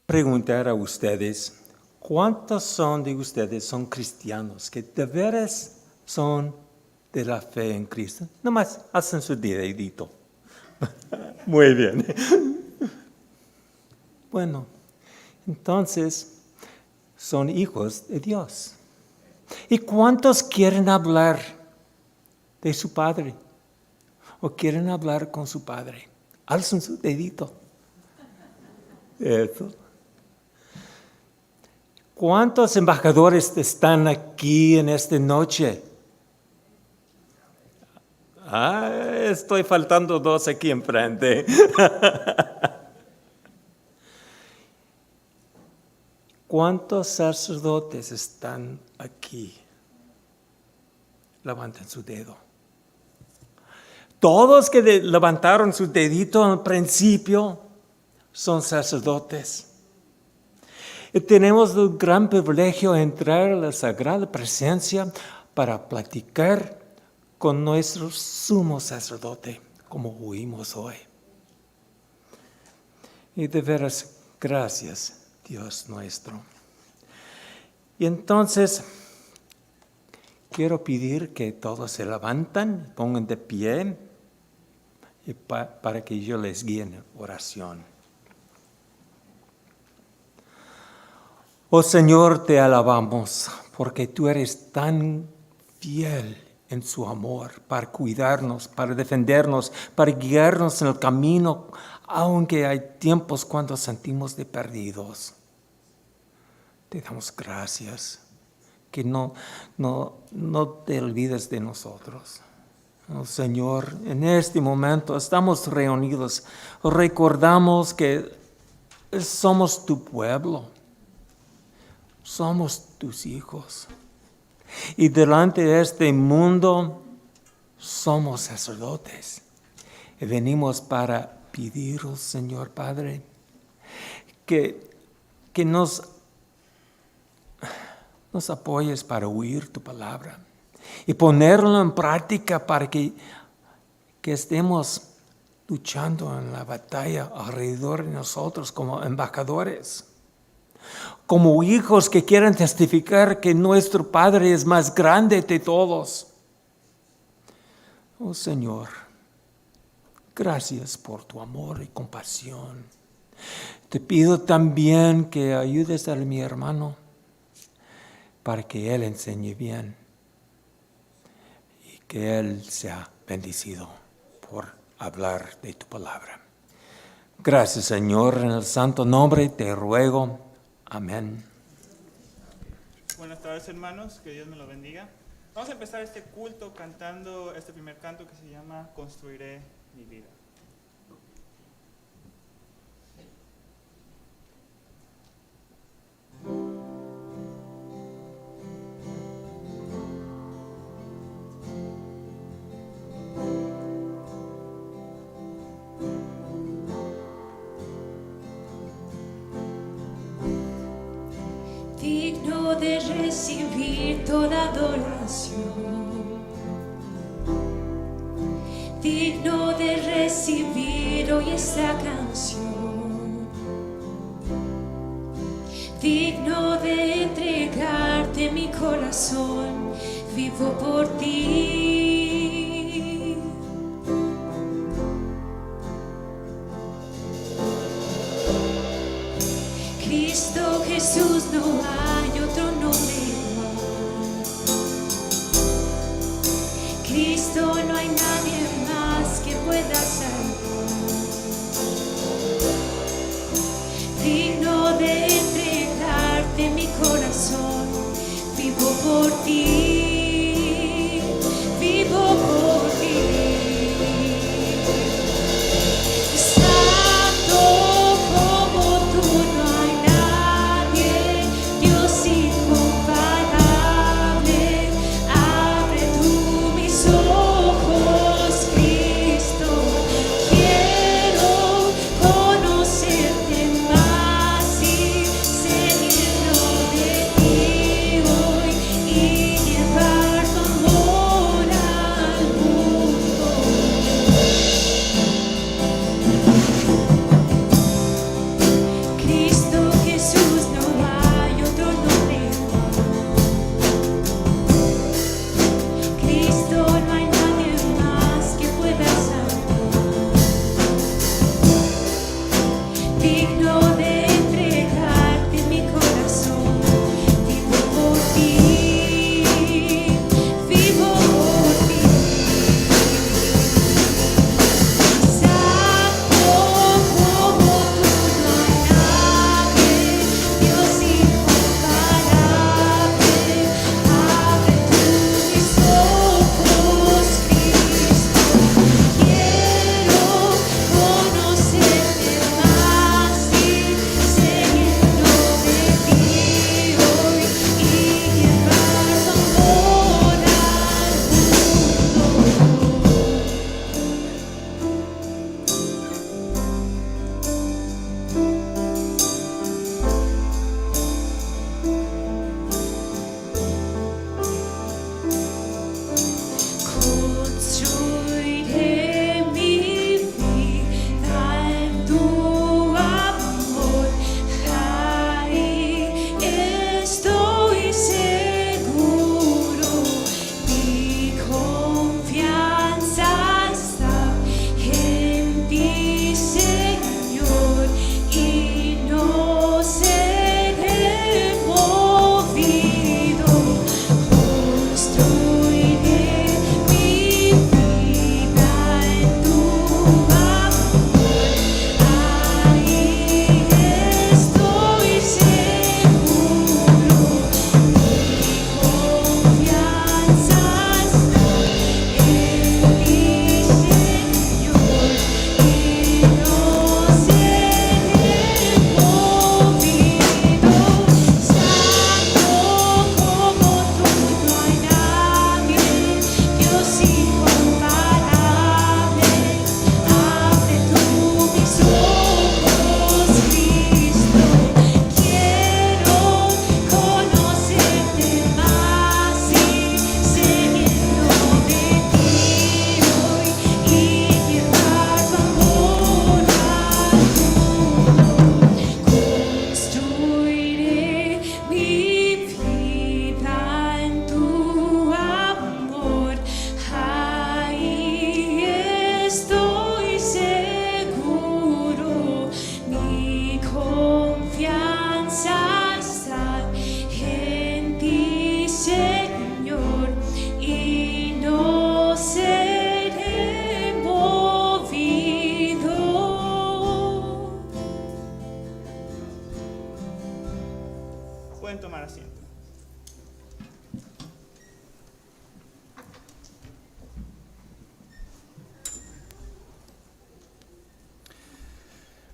preguntar a ustedes, ¿cuántos son de ustedes son cristianos que de veras son de la fe en Cristo? Nomás hacen su dedito. Muy bien. Bueno, entonces son hijos de Dios. ¿Y cuántos quieren hablar de su Padre? ¿O quieren hablar con su Padre? Alcen su dedito. Eso. ¿Cuántos embajadores están aquí en esta noche? Estoy faltando 2 aquí enfrente. ¿Cuántos sacerdotes están aquí? Levanten su dedo. Todos que levantaron su dedito al principio son sacerdotes. Y tenemos el gran privilegio de entrar a la sagrada presencia para platicar con nuestro sumo sacerdote, como oímos hoy. Y de veras, gracias, Dios nuestro. Y entonces, quiero pedir que todos se levantan, pongan de pie, y para que yo les guíe en oración. Oh Señor, te alabamos, porque tú eres tan fiel en su amor, para cuidarnos, para defendernos, para guiarnos en el camino, aunque hay tiempos cuando sentimos de perdidos. Te damos gracias, que no te olvides de nosotros. Oh Señor, en este momento estamos reunidos, recordamos que somos tu pueblo, somos tus hijos. Y delante de este mundo somos sacerdotes. Y venimos para pedir, oh Señor Padre, que nos apoyes para oír tu palabra y ponerlo en práctica para que estemos luchando en la batalla alrededor de nosotros como embajadores. Como hijos que quieren testificar que nuestro Padre es más grande de todos. Oh Señor, gracias por tu amor y compasión. Te pido también que ayudes a mi hermano para que él enseñe bien y que él sea bendecido por hablar de tu palabra. Gracias, Señor, en el santo nombre te ruego. Amén. Buenas tardes, hermanos, que Dios me lo bendiga. Vamos a empezar este culto cantando este primer canto que se llama Construiré mi vida. Digno de recibir toda adoración, digno de recibir hoy esta canción, digno de entregarte mi corazón, vivo por ti. Cristo Jesús, no hay otro nombre igual. Cristo, no hay nadie más que pueda salvar. Digno de entregarte mi corazón, vivo por ti, vivo por ti. Santo como tú no hay nadie, Dios incomparable. Abre tú mis ojos, Cristo. Quiero conocerte más y seguirlo de ti hoy y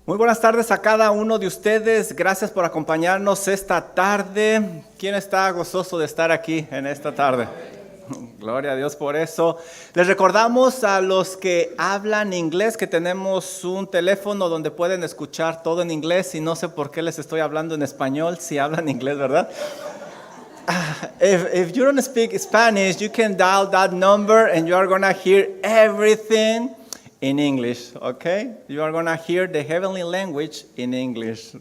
Muy buenas tardes a cada uno de ustedes. Gracias por acompañarnos esta tarde. ¿Quién está gozoso de estar aquí en esta tarde? Gloria a Dios por eso. Les recordamos a los que hablan inglés que tenemos un teléfono donde pueden escuchar todo en inglés y no sé por qué les estoy hablando en español si hablan inglés, ¿verdad? If you don't speak Spanish, you can dial that number and you are going to hear everything in English, okay? You are going to hear the heavenly language in English.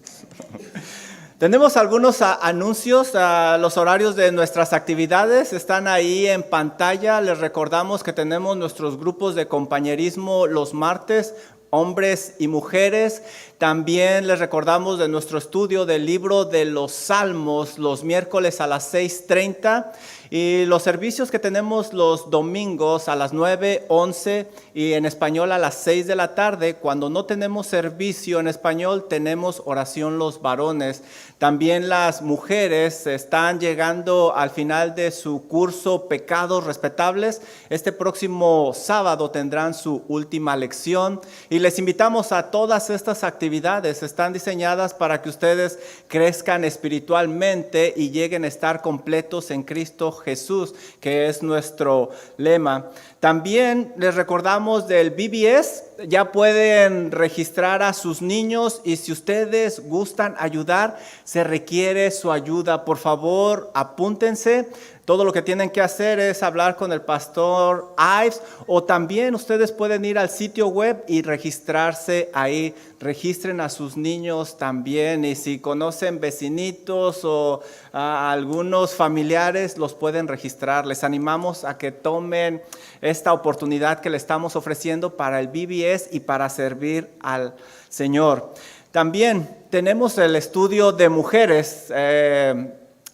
Tenemos algunos anuncios, los horarios de nuestras actividades están ahí en pantalla. Les recordamos que tenemos nuestros grupos de compañerismo los martes, hombres y mujeres. También les recordamos de nuestro estudio del libro de los Salmos los miércoles a las 6:30 y los servicios que tenemos los domingos a las 9, 11 y en español a las 6 de la tarde. Cuando no tenemos servicio en español tenemos oración los varones. También las mujeres están llegando al final de su curso Pecados Respetables. Este próximo sábado tendrán su última lección y les invitamos a todas estas actividades. Están diseñadas para que ustedes crezcan espiritualmente y lleguen a estar completos en Cristo Jesús, que es nuestro lema. También les recordamos del VBS. Ya pueden registrar a sus niños y si ustedes gustan ayudar, se requiere su ayuda. Por favor, apúntense. Todo lo que tienen que hacer es hablar con el pastor Ives o también ustedes pueden ir al sitio web y registrarse ahí. Registren a sus niños también y si conocen vecinitos o algunos familiares los pueden registrar. Les animamos a que tomen esta oportunidad que le estamos ofreciendo para el VBS y para servir al Señor. También tenemos el estudio de mujeres.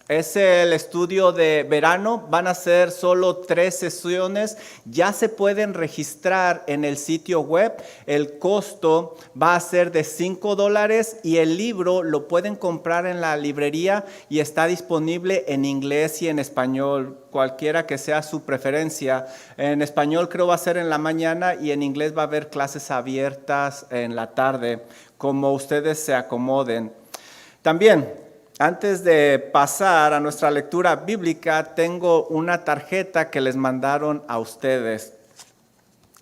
Es el estudio de verano, van a ser solo 3 sesiones, ya se pueden registrar en el sitio web, el costo va a ser de $5 y el libro lo pueden comprar en la librería y está disponible en inglés y en español, cualquiera que sea su preferencia. En español creo va a ser en la mañana y en inglés va a haber clases abiertas en la tarde, como ustedes se acomoden. También, antes de pasar a nuestra lectura bíblica, tengo una tarjeta que les mandaron a ustedes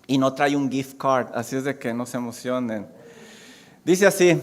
y no trae un gift card, así es de que no se emocionen. Dice así,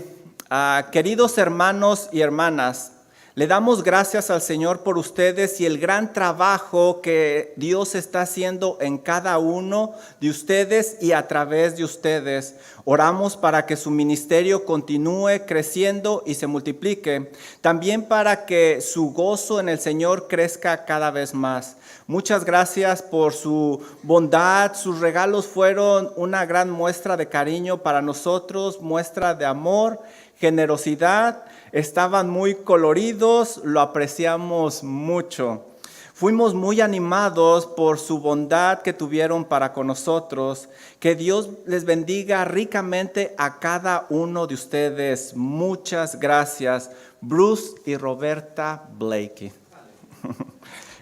queridos hermanos y hermanas, le damos gracias al Señor por ustedes y el gran trabajo que Dios está haciendo en cada uno de ustedes y a través de ustedes. Oramos para que su ministerio continúe creciendo y se multiplique. También para que su gozo en el Señor crezca cada vez más. Muchas gracias por su bondad. Sus regalos fueron una gran muestra de cariño para nosotros, muestra de amor, generosidad. Estaban muy coloridos, lo apreciamos mucho. Fuimos muy animados por su bondad que tuvieron para con nosotros. Que Dios les bendiga ricamente a cada uno de ustedes. Muchas gracias, Bruce y Roberta Blakey.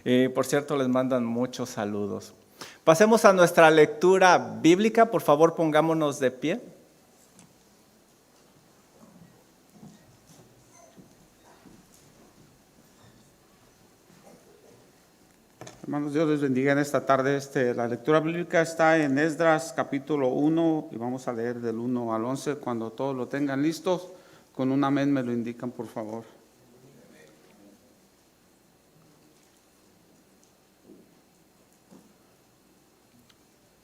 Y por cierto, les mandan muchos saludos. Pasemos a nuestra lectura bíblica. Por favor, pongámonos de pie. Hermanos, Dios les bendiga en esta tarde. La lectura bíblica está en Esdras capítulo 1 y vamos a leer del 1 al 11. Cuando todos lo tengan listos, con un amén me lo indican, por favor.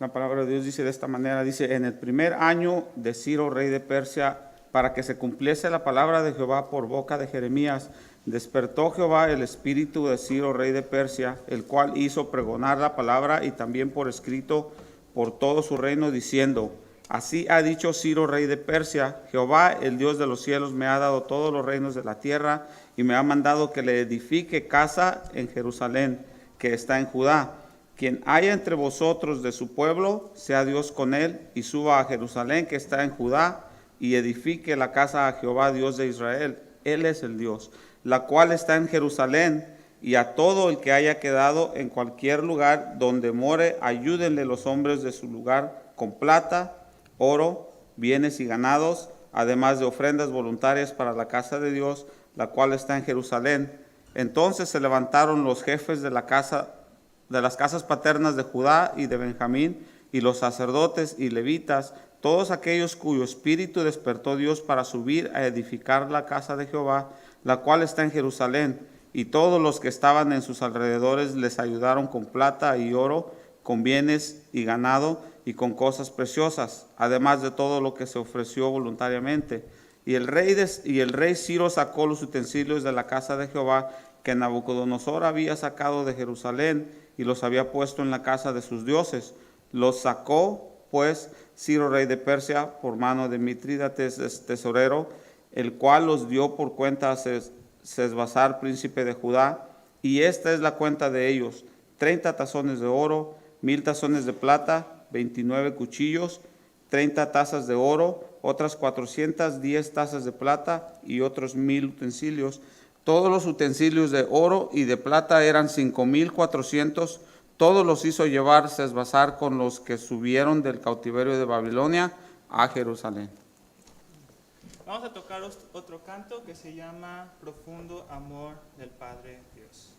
La palabra de Dios dice de esta manera, dice, en el primer año de Ciro, rey de Persia, para que se cumpliese la palabra de Jehová por boca de Jeremías, despertó Jehová el espíritu de Ciro, rey de Persia, el cual hizo pregonar la palabra y también por escrito por todo su reino, diciendo, así ha dicho Ciro, rey de Persia, Jehová, el Dios de los cielos, me ha dado todos los reinos de la tierra y me ha mandado que le edifique casa en Jerusalén, que está en Judá. Quien haya entre vosotros de su pueblo, sea Dios con él, y suba a Jerusalén, que está en Judá, y edifique la casa a Jehová, Dios de Israel. Él es el Dios, la cual está en Jerusalén, y a todo el que haya quedado en cualquier lugar donde more, ayúdenle los hombres de su lugar con plata, oro, bienes y ganados, además de ofrendas voluntarias para la casa de Dios, la cual está en Jerusalén. Entonces se levantaron los jefes de las casas paternas de Judá y de Benjamín, y los sacerdotes y levitas, todos aquellos cuyo espíritu despertó Dios para subir a edificar la casa de Jehová, la cual está en Jerusalén. Y todos los que estaban en sus alrededores les ayudaron con plata y oro, con bienes y ganado, y con cosas preciosas, además de todo lo que se ofreció voluntariamente. Y el rey Ciro sacó los utensilios de la casa de Jehová que Nabucodonosor había sacado de Jerusalén, y los había puesto en la casa de sus dioses. Los sacó, pues, Ciro, rey de Persia, por mano de Mitrídates, tesorero, el cual los dio por cuenta a Sesbazar, príncipe de Judá. Y esta es la cuenta de ellos: 30 tazones de oro, 1000 tazones de plata, 29 cuchillos, 30 tazas de oro, otras 410 tazas de plata y otros 1000 utensilios. Todos los utensilios de oro y de plata eran 5400. Todos los hizo llevar Sesbazar con los que subieron del cautiverio de Babilonia a Jerusalén. Vamos a tocar otro canto que se llama Profundo Amor del Padre Dios.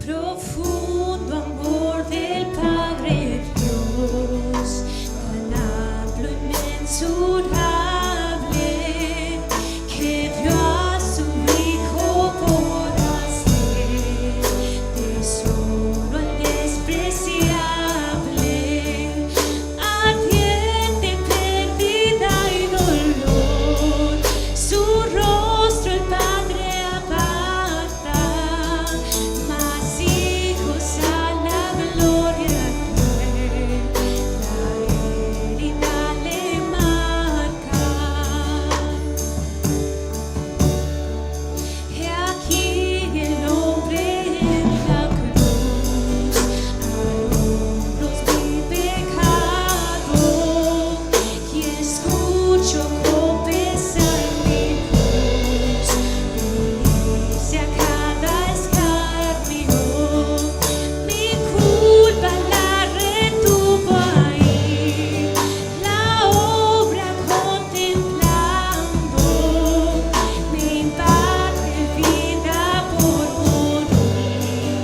Profundo amor del Padre Dios, tan amplio, inmensurable, que dio a su Hijo por hacer tesoro despreciable, ardiente en pérdida y dolor, su rostro el Padre aparta, mas hijos a la gloria cruel, la herida le marca. He aquí el hombre en la cruz, a hombros mi pecado, y escucho con pesar mi voz, dice a cada escarnio, mi culpa la retuvo ahí, la obra contemplando, me imparte vida por morir,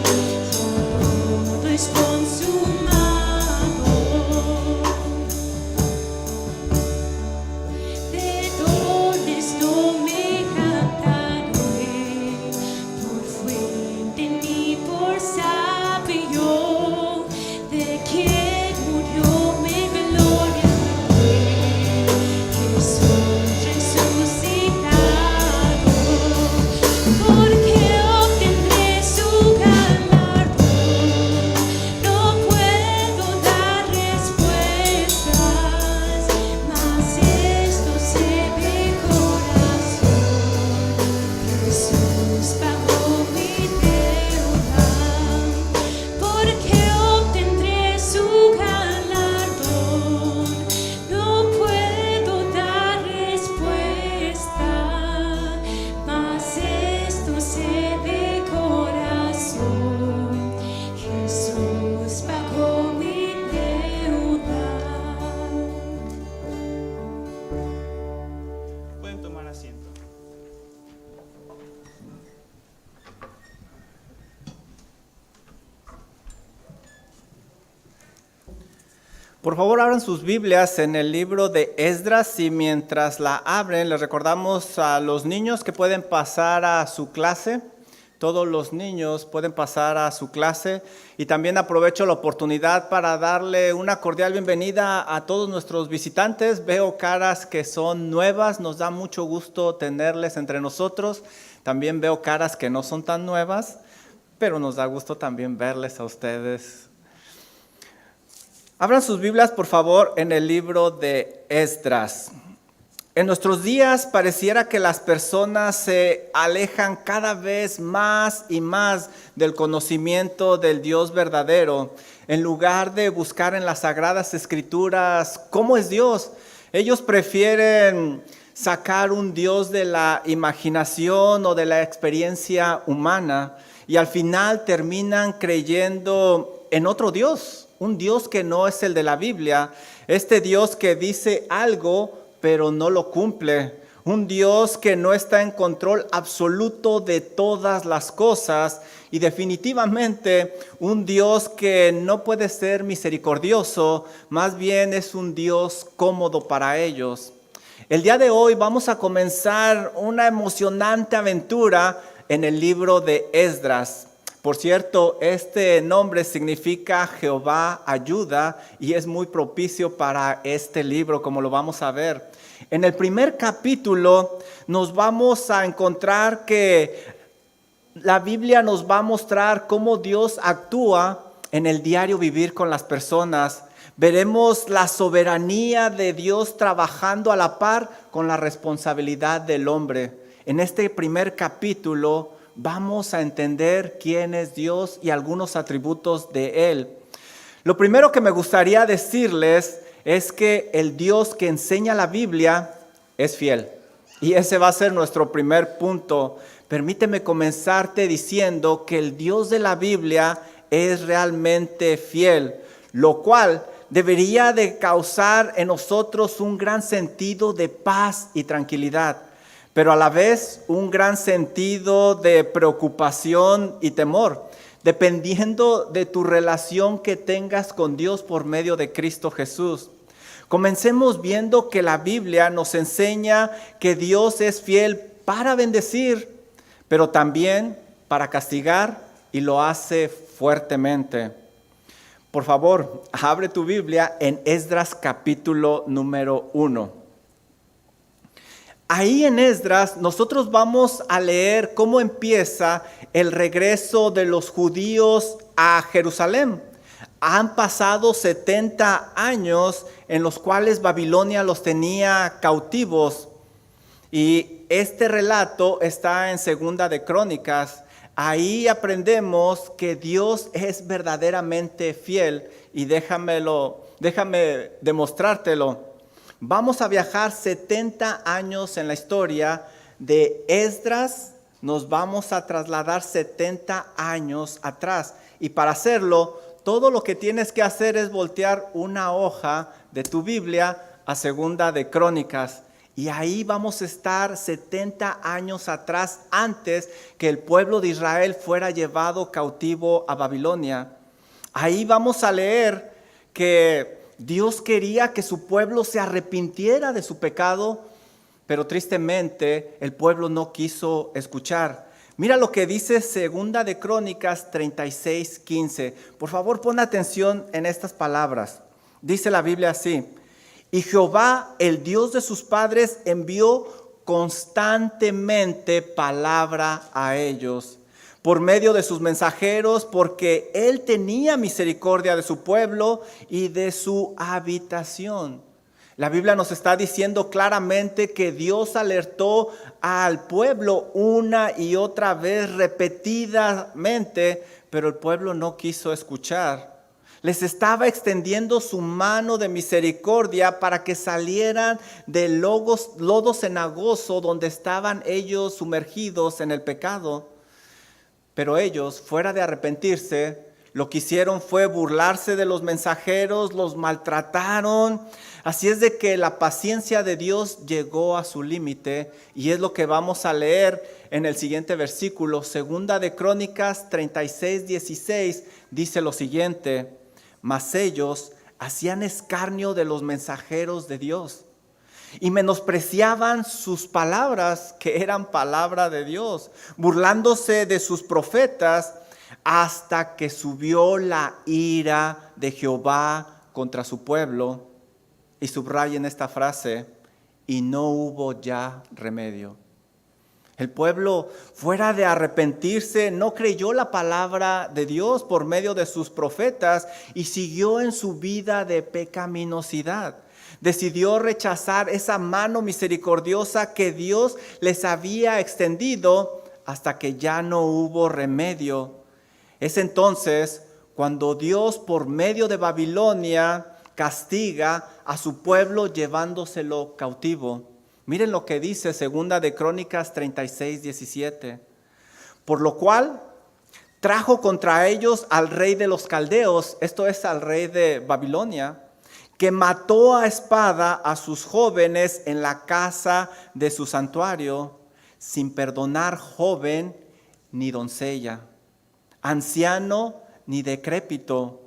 todo es consumado. De dones no me cantaré, por fuente ni por sabio, de quien murió me gloriaré, Jesús resucitado, porque obtendré su galardón. No puedo dar respuestas, mas esto sé de corazón: Jesús pagó mi deuda, porque obtendré su galardón. No puedo dar respuesta, mas esto sé de corazón: Jesús pagó mi deuda. Pueden tomar asiento. Por favor, abran sus Biblias en el libro de Esdras, y mientras la abren, les recordamos a los niños que pueden pasar a su clase. Todos los niños pueden pasar a su clase, y también aprovecho la oportunidad para darle una cordial bienvenida a todos nuestros visitantes. Veo caras que son nuevas, nos da mucho gusto tenerles entre nosotros. También veo caras que no son tan nuevas, pero nos da gusto también verles a ustedes. Abran sus Biblias, por favor, en el libro de Esdras. En nuestros días pareciera que las personas se alejan cada vez más y más del conocimiento del Dios verdadero. En lugar de buscar en las Sagradas Escrituras cómo es Dios, Ellos prefieren sacar un Dios de la imaginación o de la experiencia humana y al final terminan creyendo en otro Dios, un Dios que no es el de la Biblia, este Dios que dice algo pero no lo cumple, un Dios que no está en control absoluto de todas las cosas y definitivamente un Dios que no puede ser misericordioso, más bien es un Dios cómodo para ellos. El día de hoy vamos a comenzar una emocionante aventura en el libro de Esdras. Por cierto, este nombre significa Jehová ayuda y es muy propicio para este libro, como lo vamos a ver. En el primer capítulo nos vamos a encontrar que la Biblia nos va a mostrar cómo Dios actúa en el diario vivir con las personas. Veremos la soberanía de Dios trabajando a la par con la responsabilidad del hombre. En este primer capítulo vamos a entender quién es Dios y algunos atributos de Él. Lo primero que me gustaría decirles es que el Dios que enseña la Biblia es fiel. Y ese va a ser nuestro primer punto. Permíteme comenzarte diciendo que el Dios de la Biblia es realmente fiel, lo cual debería de causar en nosotros un gran sentido de paz y tranquilidad, pero a la vez un gran sentido de preocupación y temor, dependiendo de tu relación que tengas con Dios por medio de Cristo Jesús. Comencemos viendo que la Biblia nos enseña que Dios es fiel para bendecir, pero también para castigar y lo hace fuertemente. Por favor, abre tu Biblia en Esdras capítulo número 1. Ahí en Esdras nosotros vamos a leer cómo empieza el regreso de los judíos a Jerusalén. Han pasado 70 años en los cuales Babilonia los tenía cautivos. Y este relato está en Segunda de Crónicas. Ahí aprendemos que Dios es verdaderamente fiel y déjame demostrártelo. Vamos a viajar 70 años en la historia de Esdras, nos vamos a trasladar 70 años atrás y para hacerlo, todo lo que tienes que hacer es voltear una hoja de tu Biblia a Segunda de Crónicas. Y ahí vamos a estar 70 años atrás antes que el pueblo de Israel fuera llevado cautivo a Babilonia. Ahí vamos a leer que Dios quería que su pueblo se arrepintiera de su pecado, pero tristemente el pueblo no quiso escuchar. Mira lo que dice Segunda de Crónicas 36:15. Por favor, pon atención en estas palabras. Dice la Biblia así: y Jehová, el Dios de sus padres, envió constantemente palabra a ellos por medio de sus mensajeros, porque él tenía misericordia de su pueblo y de su habitación. La Biblia nos está diciendo claramente que Dios alertó al pueblo una y otra vez repetidamente, pero el pueblo no quiso escuchar. Les estaba extendiendo su mano de misericordia para que salieran del lodo cenagoso donde estaban ellos sumergidos en el pecado. Pero ellos, fuera de arrepentirse, lo que hicieron fue burlarse de los mensajeros, los maltrataron. Así es de que la paciencia de Dios llegó a su límite y es lo que vamos a leer en el siguiente versículo. Segunda de Crónicas 36:16 dice lo siguiente: mas ellos hacían escarnio de los mensajeros de Dios y menospreciaban sus palabras, que eran palabra de Dios, burlándose de sus profetas, hasta que subió la ira de Jehová contra su pueblo. Y subrayen esta frase: y no hubo ya remedio. El pueblo, fuera de arrepentirse, no creyó la palabra de Dios por medio de sus profetas y siguió en su vida de pecaminosidad. Decidió rechazar esa mano misericordiosa que Dios les había extendido hasta que ya no hubo remedio. Es entonces cuando Dios, por medio de Babilonia, castiga a su pueblo llevándoselo cautivo. Miren lo que dice 2 de Crónicas 36, 17. Por lo cual trajo contra ellos al rey de los caldeos, esto es al rey de Babilonia, que mató a espada a sus jóvenes en la casa de su santuario, sin perdonar joven ni doncella, anciano ni decrépito,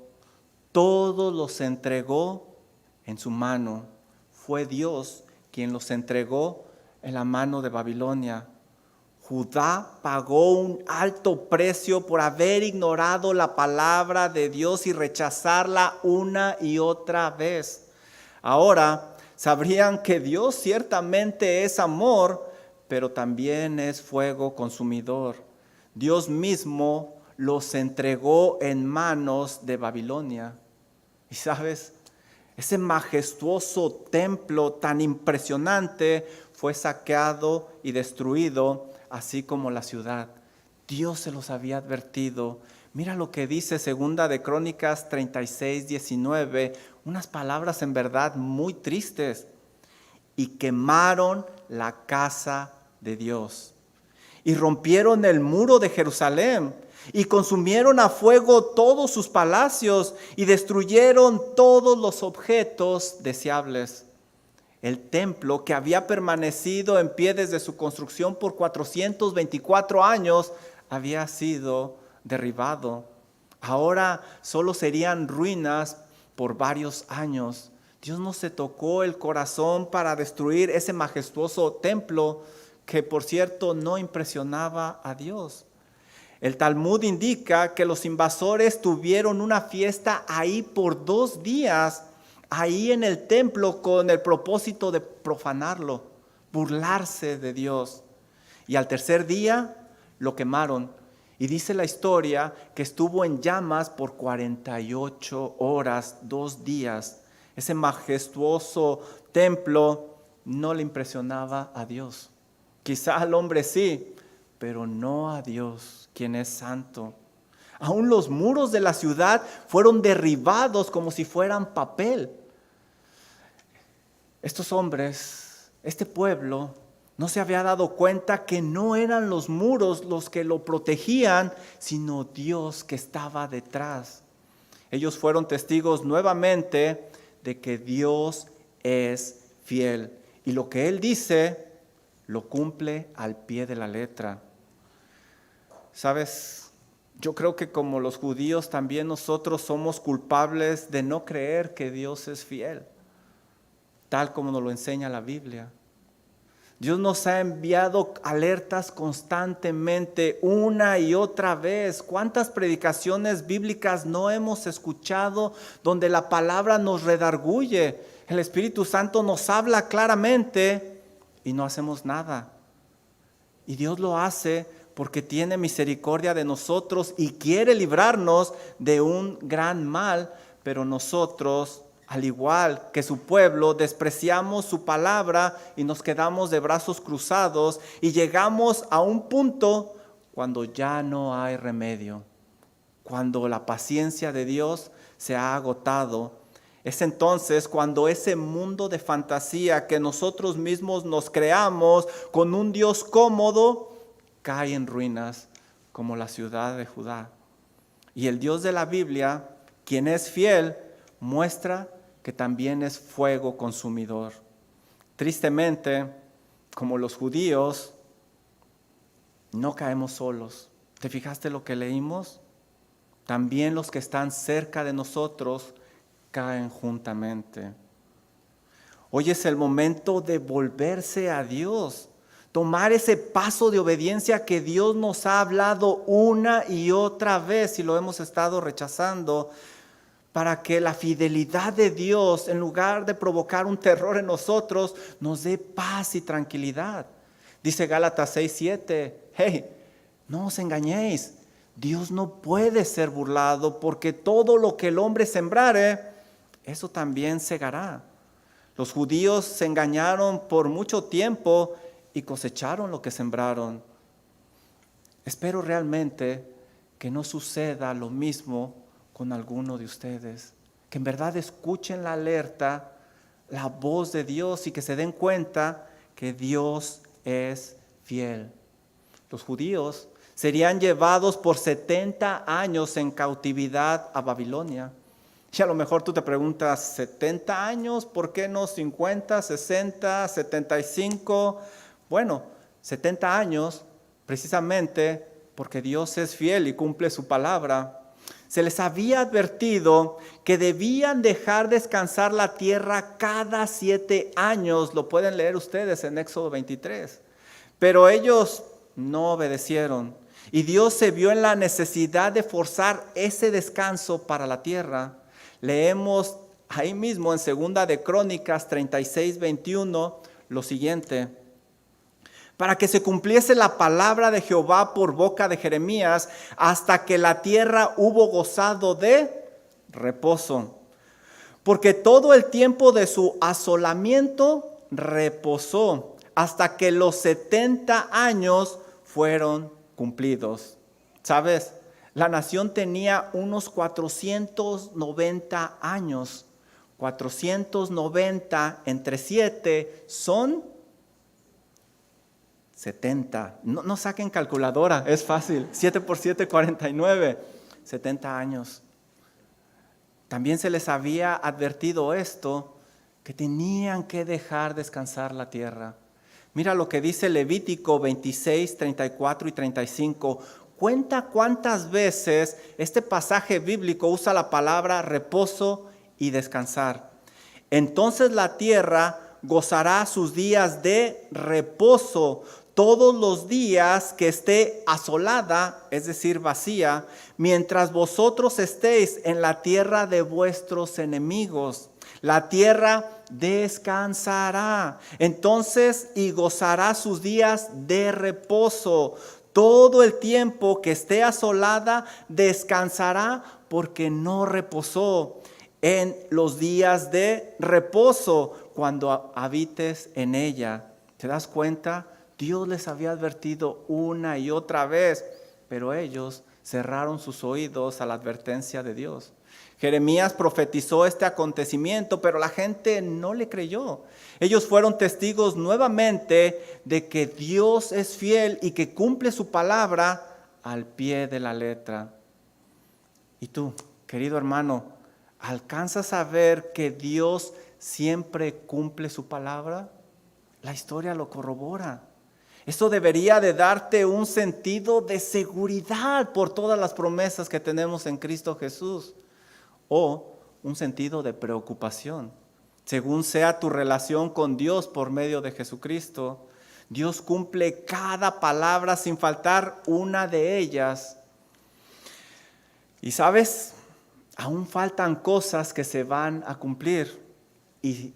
todos los entregó en su mano. Fue Dios quien los entregó en la mano de Babilonia. Judá pagó un alto precio por haber ignorado la palabra de Dios y rechazarla una y otra vez. Ahora sabrían que Dios ciertamente es amor, pero también es fuego consumidor. Dios mismo los entregó en manos de Babilonia. Y sabes, ese majestuoso templo tan impresionante fue saqueado y destruido, así como la ciudad. Dios se los había advertido. Mira lo que dice 2 de Crónicas 36, 19, unas palabras en verdad muy tristes. Y quemaron la casa de Dios, y rompieron el muro de Jerusalén, y consumieron a fuego todos sus palacios, y destruyeron todos los objetos deseables. El templo, que había permanecido en pie desde su construcción por 424 años, había sido derribado. Ahora solo serían ruinas por varios años. Dios no se tocó el corazón para destruir ese majestuoso templo, que por cierto no impresionaba a Dios. El Talmud indica que los invasores tuvieron una fiesta ahí por 2 días, ahí en el templo, con el propósito de profanarlo, burlarse de Dios. Y al tercer día lo quemaron. Y dice la historia que estuvo en llamas por 48 horas, 2 días. Ese majestuoso templo no le impresionaba a Dios. Quizá al hombre sí, pero no a Dios, quien es santo. Aún los muros de la ciudad fueron derribados como si fueran papel. Estos hombres, este pueblo, no se había dado cuenta que no eran los muros los que lo protegían, sino Dios que estaba detrás. Ellos fueron testigos nuevamente de que Dios es fiel. Y lo que Él dice, lo cumple al pie de la letra. ¿Sabes? Yo creo que como los judíos también nosotros somos culpables de no creer que Dios es fiel, tal como nos lo enseña la Biblia. Dios nos ha enviado alertas constantemente, una y otra vez. ¿Cuántas predicaciones bíblicas no hemos escuchado donde la palabra nos redarguye? El Espíritu Santo nos habla claramente y no hacemos nada. Y Dios lo hace porque tiene misericordia de nosotros y quiere librarnos de un gran mal, pero nosotros, al igual que su pueblo, despreciamos su palabra y nos quedamos de brazos cruzados y llegamos a un punto cuando ya no hay remedio, cuando la paciencia de Dios se ha agotado. Es entonces cuando ese mundo de fantasía que nosotros mismos nos creamos con un Dios cómodo cae en ruinas como la ciudad de Judá. Y el Dios de la Biblia, quien es fiel, muestra que también es fuego consumidor. Tristemente, como los judíos, no caemos solos. ¿Te fijaste lo que leímos? También los que están cerca de nosotros caen juntamente. Hoy es el momento de volverse a Dios, tomar ese paso de obediencia que Dios nos ha hablado una y otra vez y lo hemos estado rechazando, para que la fidelidad de Dios, en lugar de provocar un terror en nosotros, nos dé paz y tranquilidad. Dice Gálatas 6:7, hey, no os engañéis, Dios no puede ser burlado, porque todo lo que el hombre sembrare, eso también segará. Los judíos se engañaron por mucho tiempo y cosecharon lo que sembraron. Espero realmente que no suceda lo mismo con alguno de ustedes. que en verdad escuchen la alerta, la voz de Dios y que se den cuenta que Dios es fiel. Los judíos serían llevados por 70 años en cautividad a Babilonia. Y a lo mejor tú te preguntas, 70 años, ¿por qué no 50, 60, 75? Bueno, 70 años precisamente porque Dios es fiel y cumple su palabra. Se les había advertido que debían dejar descansar la tierra cada 7 años. Lo pueden leer ustedes en Éxodo 23. Pero ellos no obedecieron. Y Dios se vio en la necesidad de forzar ese descanso para la tierra. Leemos ahí mismo en 2 de Crónicas 36, 21 lo siguiente. Para que se cumpliese la palabra de Jehová por boca de Jeremías, hasta que la tierra hubo gozado de reposo. Porque todo el tiempo de su asolamiento reposó, hasta que los 70 años fueron cumplidos. ¿Sabes? La nación tenía unos 490 años. 490 entre 7 son 70. No saquen calculadora, es fácil. 7 por 7, 49. 70 años. También se les había advertido esto, que tenían que dejar descansar la tierra. Mira lo que dice Levítico 26, 34 y 35. Cuenta cuántas veces este pasaje bíblico usa la palabra reposo y descansar. Entonces la tierra gozará sus días de reposo todos los días que esté asolada, es decir, vacía, mientras vosotros estéis en la tierra de vuestros enemigos. La tierra descansará. Entonces, y gozará sus días de reposo. Todo el tiempo que esté asolada, descansará porque no reposó en los días de reposo cuando habites en ella. ¿Te das cuenta? Dios les había advertido una y otra vez, pero ellos cerraron sus oídos a la advertencia de Dios. Jeremías profetizó este acontecimiento, pero la gente no le creyó. Ellos fueron testigos nuevamente de que Dios es fiel y que cumple su palabra al pie de la letra. Y tú, querido hermano, ¿alcanzas a ver que Dios siempre cumple su palabra? La historia lo corrobora. Eso debería de darte un sentido de seguridad por todas las promesas que tenemos en Cristo Jesús, o un sentido de preocupación. Según sea tu relación con Dios por medio de Jesucristo, Dios cumple cada palabra sin faltar una de ellas. Y sabes, aún faltan cosas que se van a cumplir y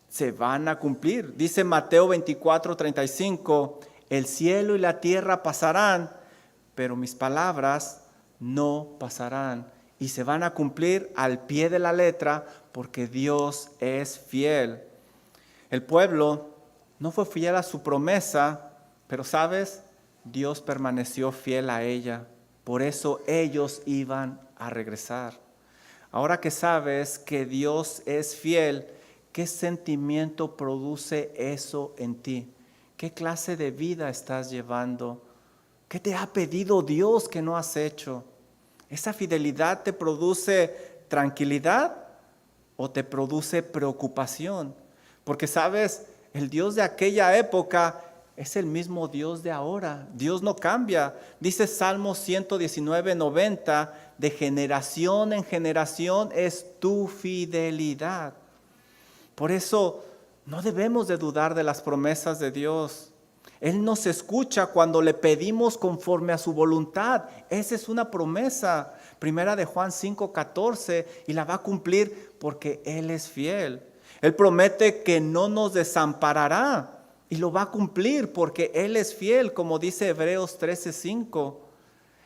se van a cumplir. Dice Mateo 24, 35, el cielo y la tierra pasarán, pero mis palabras no pasarán. Y se van a cumplir al pie de la letra porque Dios es fiel. El pueblo no fue fiel a su promesa, pero ¿sabes? Dios permaneció fiel a ella. Por eso ellos iban a regresar. Ahora que sabes que Dios es fiel, ¿qué sentimiento produce eso en ti? ¿Qué clase de vida estás llevando? ¿Qué te ha pedido Dios que no has hecho? ¿Esa fidelidad te produce tranquilidad o te produce preocupación? Porque sabes, el Dios de aquella época es el mismo Dios de ahora. Dios no cambia. Dice Salmo 119, 90, de generación en generación es tu fidelidad. Por eso no debemos de dudar de las promesas de Dios. Él nos escucha cuando le pedimos conforme a su voluntad. Esa es una promesa. Primera de Juan 5:14, y la va a cumplir porque Él es fiel. Él promete que no nos desamparará y lo va a cumplir porque Él es fiel, como dice Hebreos 13:5.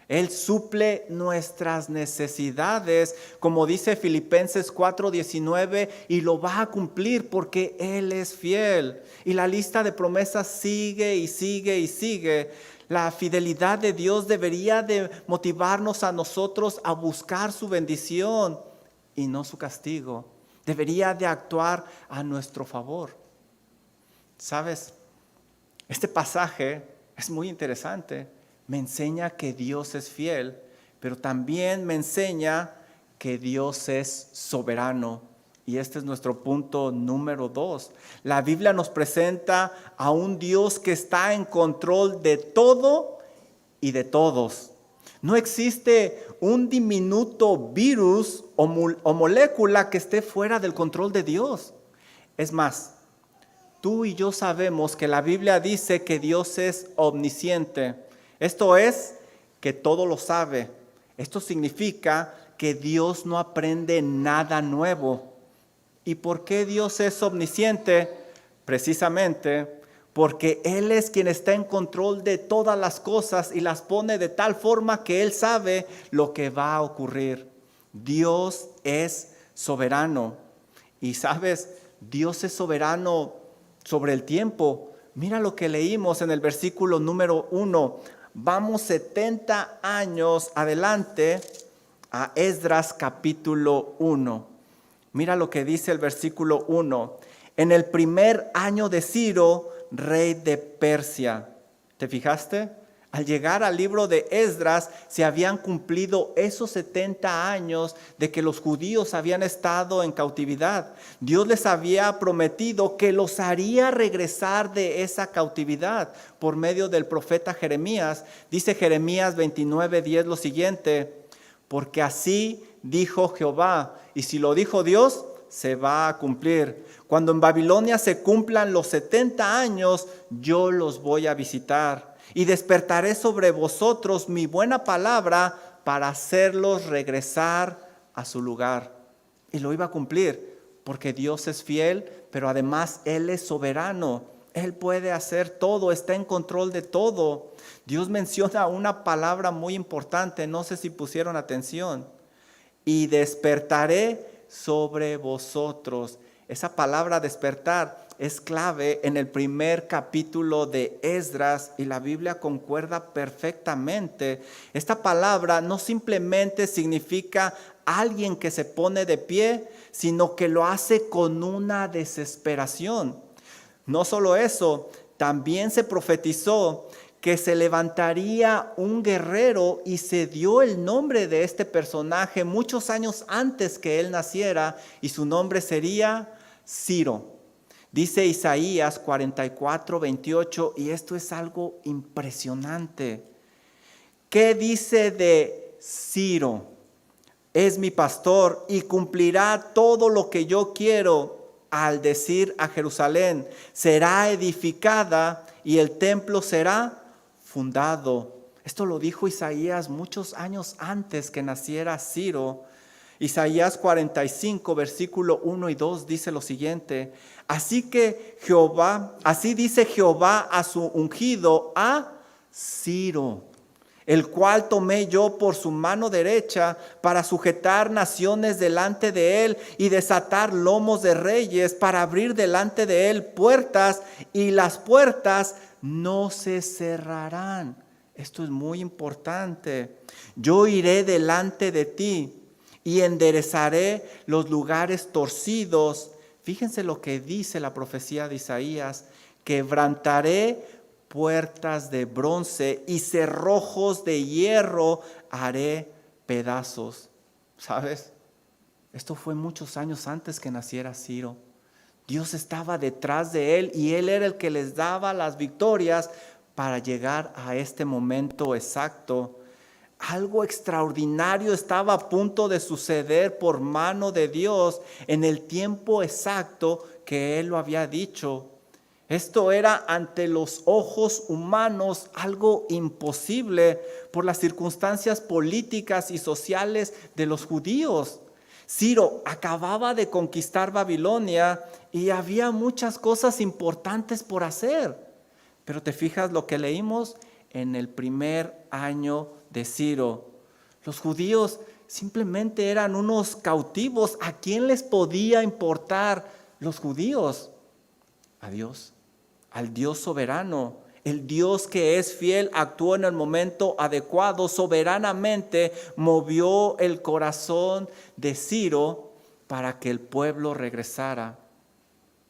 Él suple nuestras necesidades, como dice Filipenses 4:19, y lo va a cumplir porque Él es fiel. Y la lista de promesas sigue y sigue y sigue. La fidelidad de Dios debería de motivarnos a nosotros a buscar su bendición y no su castigo. Debería de actuar a nuestro favor. ¿Sabes? Este pasaje es muy interesante. Me enseña que Dios es fiel, pero también me enseña que Dios es soberano. Y este es nuestro punto número 2. La Biblia nos presenta a un Dios que está en control de todo y de todos. No existe un diminuto virus o molécula que esté fuera del control de Dios. Es más, tú y yo sabemos que la Biblia dice que Dios es omnisciente. Esto es, que todo lo sabe. Esto significa que Dios no aprende nada nuevo. ¿Y por qué Dios es omnisciente? Precisamente porque Él es quien está en control de todas las cosas y las pone de tal forma que Él sabe lo que va a ocurrir. Dios es soberano. Y sabes, Dios es soberano sobre el tiempo. Mira lo que leímos en el versículo número 1. Vamos 70 años adelante a Esdras capítulo 1. Mira lo que dice el versículo 1. En el primer año de Ciro, rey de Persia. ¿Te fijaste? Al llegar al libro de Esdras, se habían cumplido esos 70 años de que los judíos habían estado en cautividad. Dios les había prometido que los haría regresar de esa cautividad por medio del profeta Jeremías. Dice Jeremías 29:10 lo siguiente: porque así dijo Jehová, y si lo dijo Dios, se va a cumplir. Cuando en Babilonia se cumplan los 70 años, yo los voy a visitar y despertaré sobre vosotros mi buena palabra para hacerlos regresar a su lugar. Y lo iba a cumplir porque Dios es fiel, pero además Él es soberano. Él puede hacer todo, está en control de todo. Dios menciona una palabra muy importante, no sé si pusieron atención. Y despertaré sobre vosotros. Esa palabra despertar es clave en el primer capítulo de Esdras y la Biblia concuerda perfectamente. Esta palabra no simplemente significa alguien que se pone de pie, sino que lo hace con una desesperación. No solo eso, también se profetizó que se levantaría un guerrero y se dio el nombre de este personaje muchos años antes que él naciera y su nombre sería Ciro. Dice Isaías 44:28 y esto es algo impresionante. ¿Qué dice de Ciro? Es mi pastor y cumplirá todo lo que yo quiero. Al decir a Jerusalén, será edificada y el templo será fundado. Esto lo dijo Isaías muchos años antes que naciera Ciro. Isaías 45, versículo 1 y 2 dice lo siguiente: así dice Jehová a su ungido, a Ciro, el cual tomé yo por su mano derecha para sujetar naciones delante de él y desatar lomos de reyes, para abrir delante de él puertas y las puertas no se cerrarán. Esto es muy importante. Yo iré delante de ti y enderezaré los lugares torcidos. Fíjense lo que dice la profecía de Isaías: quebrantaré puertas de bronce y cerrojos de hierro haré pedazos. ¿Sabes? Esto fue muchos años antes que naciera Ciro. Dios estaba detrás de él y él era el que les daba las victorias para llegar a este momento exacto. Algo extraordinario estaba a punto de suceder por mano de Dios en el tiempo exacto que Él lo había dicho. Esto era ante los ojos humanos algo imposible por las circunstancias políticas y sociales de los judíos. Ciro acababa de conquistar Babilonia y había muchas cosas importantes por hacer. Pero te fijas lo que leímos en el primer año de Ciro. Los judíos simplemente eran unos cautivos. ¿A quién les podía importar los judíos? A Dios, al Dios soberano. El Dios que es fiel actuó en el momento adecuado, soberanamente movió el corazón de Ciro para que el pueblo regresara.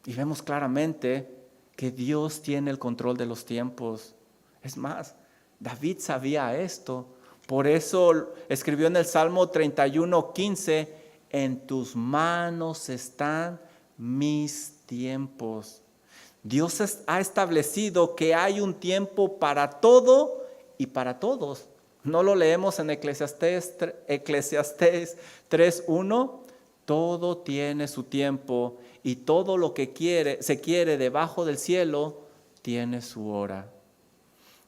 Y vemos claramente que Dios tiene el control de los tiempos. Es más, David sabía esto. Por eso escribió en el Salmo 31:15, en tus manos están mis tiempos. Dios ha establecido que hay un tiempo para todo y para todos. ¿No lo leemos en Eclesiastés 3:1? Todo tiene su tiempo y todo lo que se quiere debajo del cielo tiene su hora.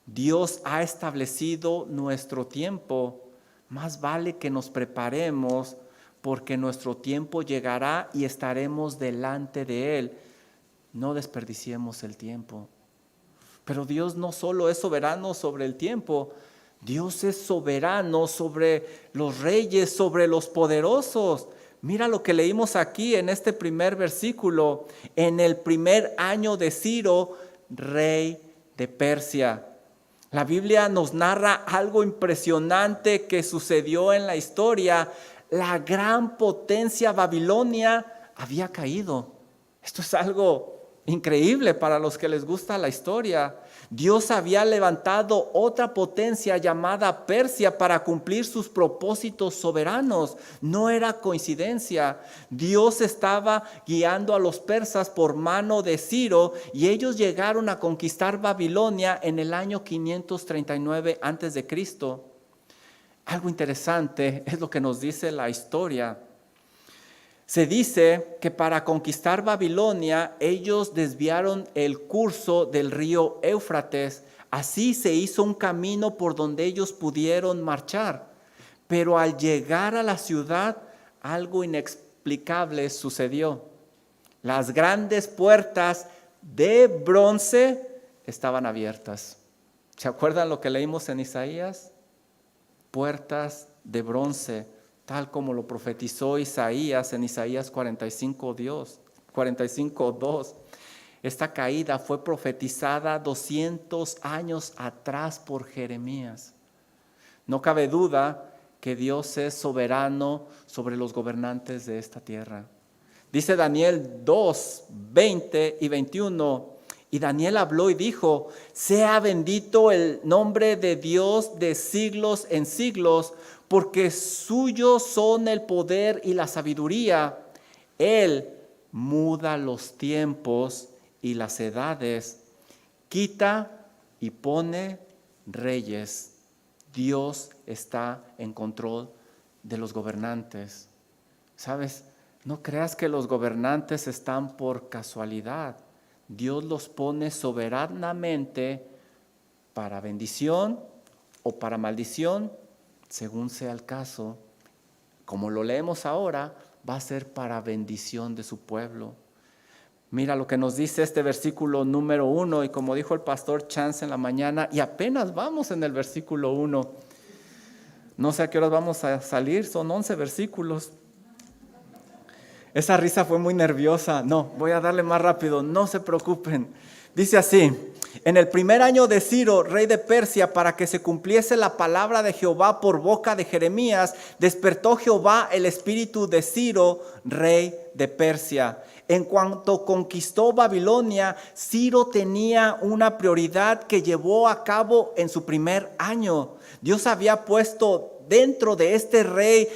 Dios ha establecido nuestro tiempo. Más vale que nos preparemos porque nuestro tiempo llegará y estaremos delante de Él. No desperdiciemos el tiempo. Pero Dios no solo es soberano sobre el tiempo, Dios es soberano sobre los reyes, sobre los poderosos. Mira lo que leímos aquí en este primer versículo. En el primer año de Ciro, rey de Persia. La Biblia nos narra algo impresionante que sucedió en la historia. La gran potencia Babilonia había caído. Esto es algo increíble para los que les gusta la historia. Dios había levantado otra potencia llamada Persia para cumplir sus propósitos soberanos. No era coincidencia. Dios estaba guiando a los persas por mano de Ciro y ellos llegaron a conquistar Babilonia en el año 539 a.C. Algo interesante es lo que nos dice la historia. Se dice que para conquistar Babilonia, ellos desviaron el curso del río Éufrates. Así se hizo un camino por donde ellos pudieron marchar. Pero al llegar a la ciudad, algo inexplicable sucedió. Las grandes puertas de bronce estaban abiertas. ¿Se acuerdan lo que leímos en Isaías? Puertas de bronce, tal como lo profetizó Isaías en Isaías 45:2. Esta caída fue profetizada 200 años atrás por Jeremías. No cabe duda que Dios es soberano sobre los gobernantes de esta tierra. Dice Daniel 2:20 y 21. Y Daniel habló y dijo: sea bendito el nombre de Dios de siglos en siglos, porque suyos son el poder y la sabiduría. Él muda los tiempos y las edades, quita y pone reyes. Dios está en control de los gobernantes. ¿Sabes? No creas que los gobernantes están por casualidad. Dios los pone soberanamente para bendición o para maldición, según sea el caso. Como lo leemos ahora, va a ser para bendición de su pueblo. Mira lo que nos dice este versículo número 1, y como dijo el pastor Chance en la mañana, y apenas vamos en el versículo 1. No sé a qué horas vamos a salir, son 11 versículos. Esa risa fue muy nerviosa. No, voy a darle más rápido, no se preocupen. Dice así: en el primer año de Ciro, rey de Persia, para que se cumpliese la palabra de Jehová por boca de Jeremías, despertó Jehová el espíritu de Ciro, rey de Persia. En cuanto conquistó Babilonia, Ciro tenía una prioridad que llevó a cabo en su primer año. Dios había puesto dentro de este rey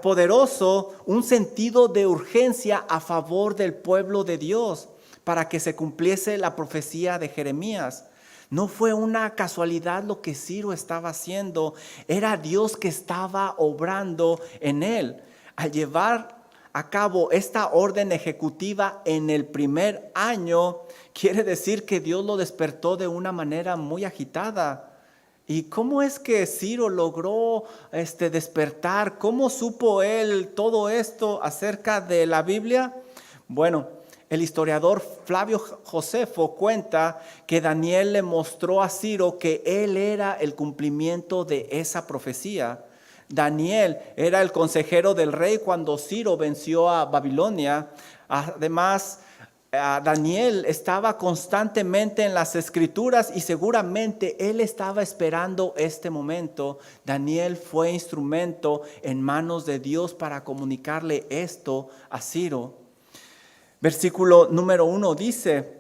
poderoso un sentido de urgencia a favor del pueblo de Dios para que se cumpliese la profecía de Jeremías. No fue una casualidad lo que Ciro estaba haciendo, era Dios que estaba obrando en él. Al llevar a cabo esta orden ejecutiva en el primer año, quiere decir que Dios lo despertó de una manera muy agitada. ¿Y cómo es que Ciro logró despertar? ¿Cómo supo él todo esto acerca de la Biblia? Bueno, el historiador Flavio Josefo cuenta que Daniel le mostró a Ciro que él era el cumplimiento de esa profecía. Daniel era el consejero del rey cuando Ciro venció a Babilonia. Además, Daniel estaba constantemente en las escrituras y seguramente él estaba esperando este momento. Daniel fue instrumento en manos de Dios para comunicarle esto a Ciro. Versículo número 1 dice: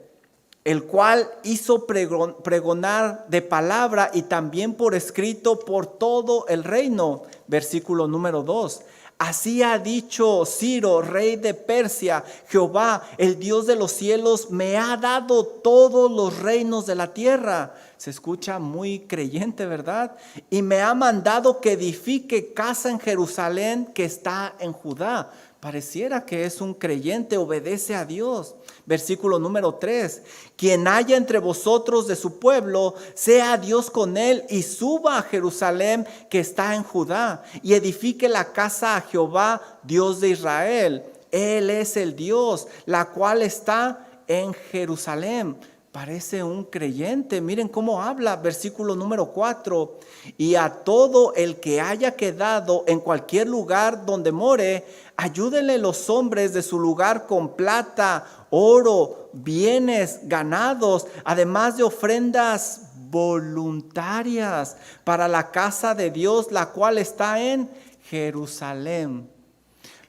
el cual hizo pregonar de palabra y también por escrito por todo el reino. Versículo número 2. Así ha dicho Ciro, rey de Persia: Jehová, el Dios de los cielos, me ha dado todos los reinos de la tierra. Se escucha muy creyente, ¿verdad? Y me ha mandado que edifique casa en Jerusalén que está en Judá. Pareciera que es un creyente, obedece a Dios. Versículo número 3. Quien haya entre vosotros de su pueblo, sea Dios con él y suba a Jerusalén que está en Judá y edifique la casa a Jehová, Dios de Israel. Él es el Dios, la cual está en Jerusalén. Parece un creyente. Miren cómo habla. Versículo número 4. Y a todo el que haya quedado en cualquier lugar donde more, ayúdenle los hombres de su lugar con plata, oro, bienes, ganados, además de ofrendas voluntarias para la casa de Dios, la cual está en Jerusalén.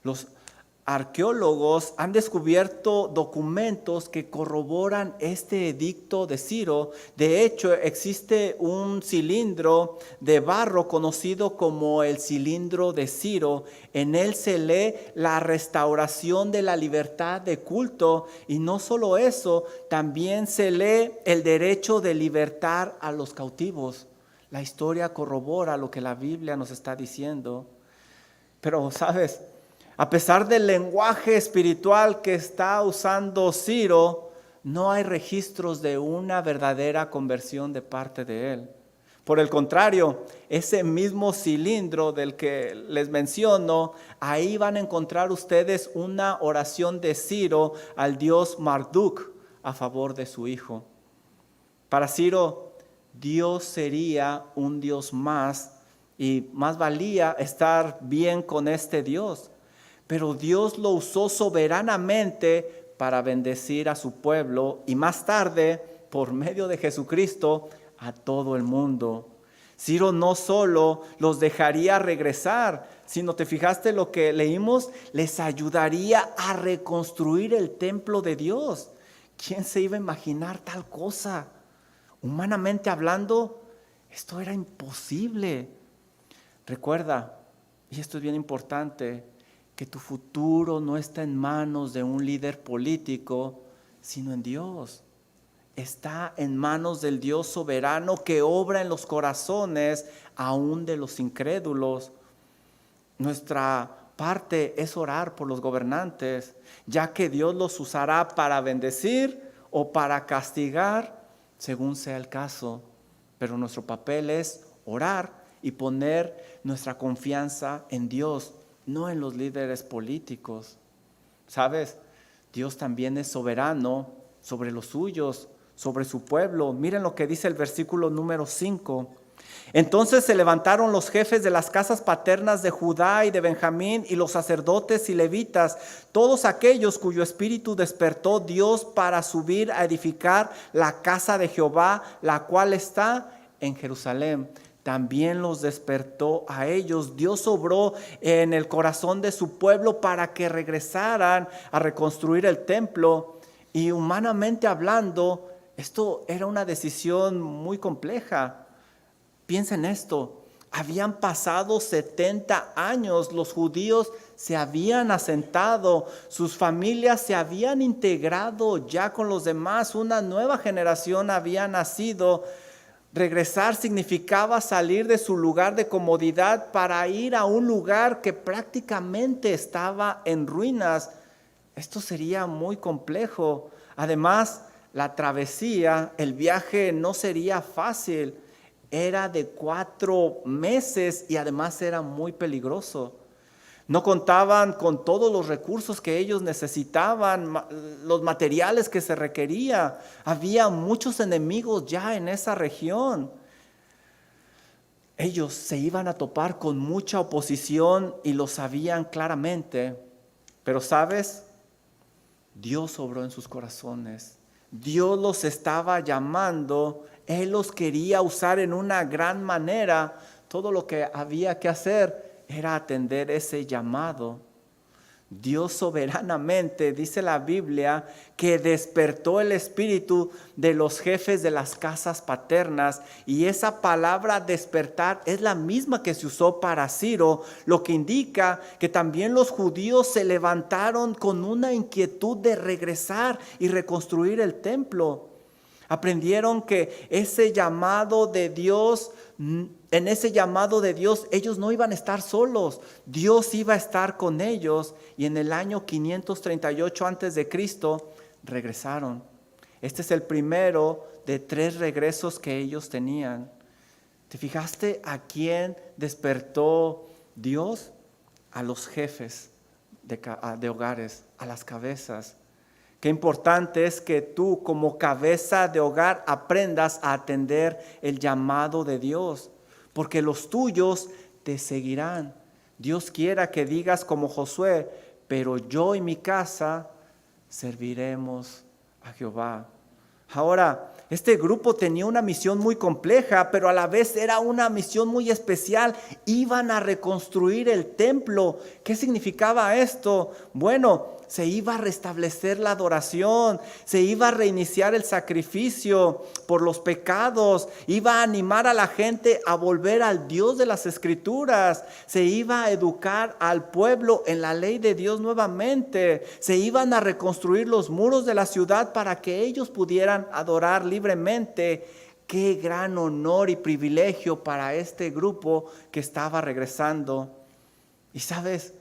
Los arqueólogos han descubierto documentos que corroboran este edicto de Ciro. De hecho, existe un cilindro de barro conocido como el cilindro de Ciro. En él se lee la restauración de la libertad de culto, y no solo eso, también se lee el derecho de libertar a los cautivos. La historia corrobora lo que la Biblia nos está diciendo. Pero, ¿sabes? A pesar del lenguaje espiritual que está usando Ciro, no hay registros de una verdadera conversión de parte de él. Por el contrario, ese mismo cilindro del que les menciono, ahí van a encontrar ustedes una oración de Ciro al dios Marduk a favor de su hijo. Para Ciro, Dios sería un Dios más y más valía estar bien con este Dios. Pero Dios lo usó soberanamente para bendecir a su pueblo y más tarde, por medio de Jesucristo, a todo el mundo. Ciro no solo los dejaría regresar, sino, ¿te fijaste lo que leímos? Les ayudaría a reconstruir el templo de Dios. ¿Quién se iba a imaginar tal cosa? Humanamente hablando, esto era imposible. Recuerda, y esto es bien importante, que tu futuro no está en manos de un líder político, sino en Dios. Está en manos del Dios soberano que obra en los corazones aún de los incrédulos. Nuestra parte es orar por los gobernantes, ya que Dios los usará para bendecir o para castigar, según sea el caso. Pero nuestro papel es orar y poner nuestra confianza en Dios, no en los líderes políticos. ¿Sabes? Dios también es soberano sobre los suyos, sobre su pueblo. Miren lo que dice el versículo número 5. Entonces se levantaron los jefes de las casas paternas de Judá y de Benjamín y los sacerdotes y levitas, todos aquellos cuyo espíritu despertó Dios para subir a edificar la casa de Jehová, la cual está en Jerusalén. También los despertó a ellos. Dios obró en el corazón de su pueblo para que regresaran a reconstruir el templo. Y humanamente hablando, esto era una decisión muy compleja. Piensen esto, habían pasado 70 años, los judíos se habían asentado, sus familias se habían integrado ya con los demás, una nueva generación había nacido. Regresar significaba salir de su lugar de comodidad para ir a un lugar que prácticamente estaba en ruinas. Esto sería muy complejo. Además, la travesía, el viaje no sería fácil. Era de 4 meses y además era muy peligroso. No contaban con todos los recursos que ellos necesitaban, los materiales que se requería. Había muchos enemigos ya en esa región. Ellos se iban a topar con mucha oposición y lo sabían claramente. Pero ¿sabes? Dios obró en sus corazones. Dios los estaba llamando. Él los quería usar en una gran manera. Todo lo que había que hacer era atender ese llamado. Dios soberanamente, dice la Biblia, que despertó el espíritu de los jefes de las casas paternas, y esa palabra despertar es la misma que se usó para Ciro, lo que indica que también los judíos se levantaron con una inquietud de regresar y reconstruir el templo. Aprendieron que ese llamado de Dios, en ese llamado de Dios, ellos no iban a estar solos. Dios iba a estar con ellos, y en el año 538 antes de Cristo regresaron. Este es el primero de 3 regresos que ellos tenían. ¿Te fijaste a quién despertó Dios? A los jefes de hogares, a las cabezas. Qué importante es que tú, como cabeza de hogar, aprendas a atender el llamado de Dios, porque los tuyos te seguirán. Dios quiera que digas como Josué: pero yo y mi casa serviremos a Jehová. Ahora, este grupo tenía una misión muy compleja, pero a la vez era una misión muy especial. Iban a reconstruir el templo. ¿Qué significaba esto? Bueno, se iba a restablecer la adoración, se iba a reiniciar el sacrificio por los pecados, iba a animar a la gente a volver al Dios de las Escrituras, se iba a educar al pueblo en la ley de Dios nuevamente, se iban a reconstruir los muros de la ciudad para que ellos pudieran adorar libremente. Qué gran honor y privilegio para este grupo que estaba regresando. Y sabes,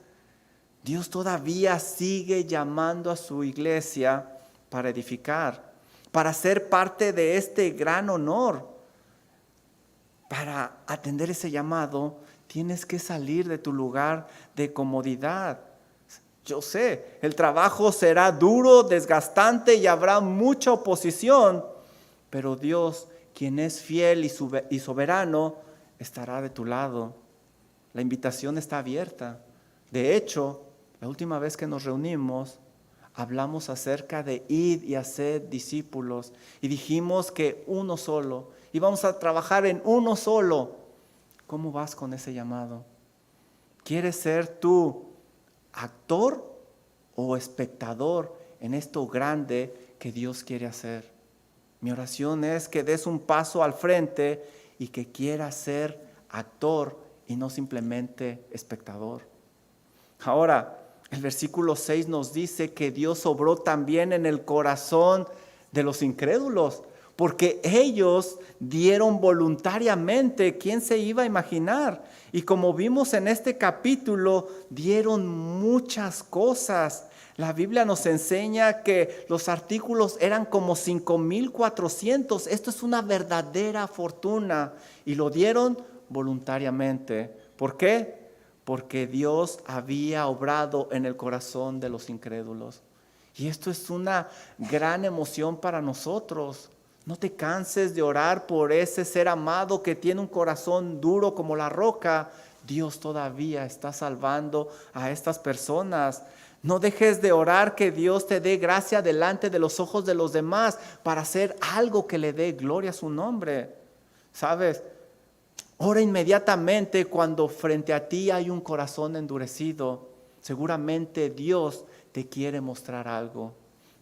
Dios todavía sigue llamando a su iglesia para edificar, para ser parte de este gran honor. Para atender ese llamado, tienes que salir de tu lugar de comodidad. Yo sé, el trabajo será duro, desgastante y habrá mucha oposición, pero Dios, quien es fiel y soberano, estará de tu lado. La invitación está abierta. De hecho, la última vez que nos reunimos, hablamos acerca de ir y hacer discípulos, y dijimos que uno solo, íbamos a trabajar en uno solo. ¿Cómo vas con ese llamado? ¿Quieres ser tú actor o espectador en esto grande que Dios quiere hacer? Mi oración es que des un paso al frente y que quieras ser actor y no simplemente espectador. Ahora, el versículo 6 nos dice que Dios obró también en el corazón de los incrédulos, porque ellos dieron voluntariamente. ¿Quién se iba a imaginar? Y como vimos en este capítulo, dieron muchas cosas. La Biblia nos enseña que los artículos eran como 5,400. Esto es una verdadera fortuna, y lo dieron voluntariamente. ¿Por qué? Porque Dios había obrado en el corazón de los incrédulos. Y esto es una gran emoción para nosotros. No te canses de orar por ese ser amado que tiene un corazón duro como la roca. Dios todavía está salvando a estas personas. No dejes de orar que Dios te dé gracia delante de los ojos de los demás para hacer algo que le dé gloria a su nombre. ¿Sabes? Ora inmediatamente cuando frente a ti hay un corazón endurecido. Seguramente Dios te quiere mostrar algo.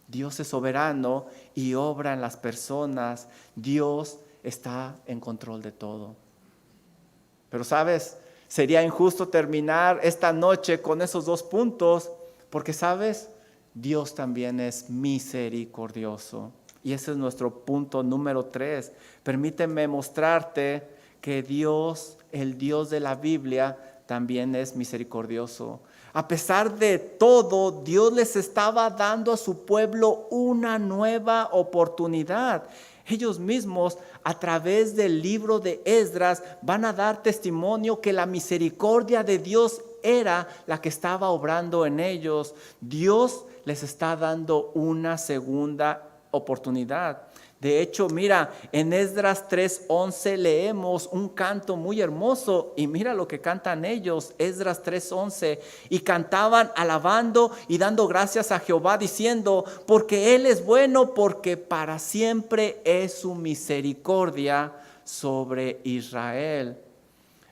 Dios es soberano y obra en las personas. Dios está en control de todo. Pero ¿sabes? Sería injusto terminar esta noche con esos 2 puntos, porque ¿sabes? Dios también es misericordioso. Y ese es nuestro punto número 3. Permíteme mostrarte que Dios, el Dios de la Biblia, también es misericordioso. A pesar de todo, Dios les estaba dando a su pueblo una nueva oportunidad. Ellos mismos, a través del libro de Esdras, van a dar testimonio que la misericordia de Dios era la que estaba obrando en ellos. Dios les está dando una segunda oportunidad. De hecho, mira, en Esdras 3:11 leemos un canto muy hermoso y mira lo que cantan ellos, Esdras 3:11, y cantaban alabando y dando gracias a Jehová diciendo, porque Él es bueno, porque para siempre es su misericordia sobre Israel.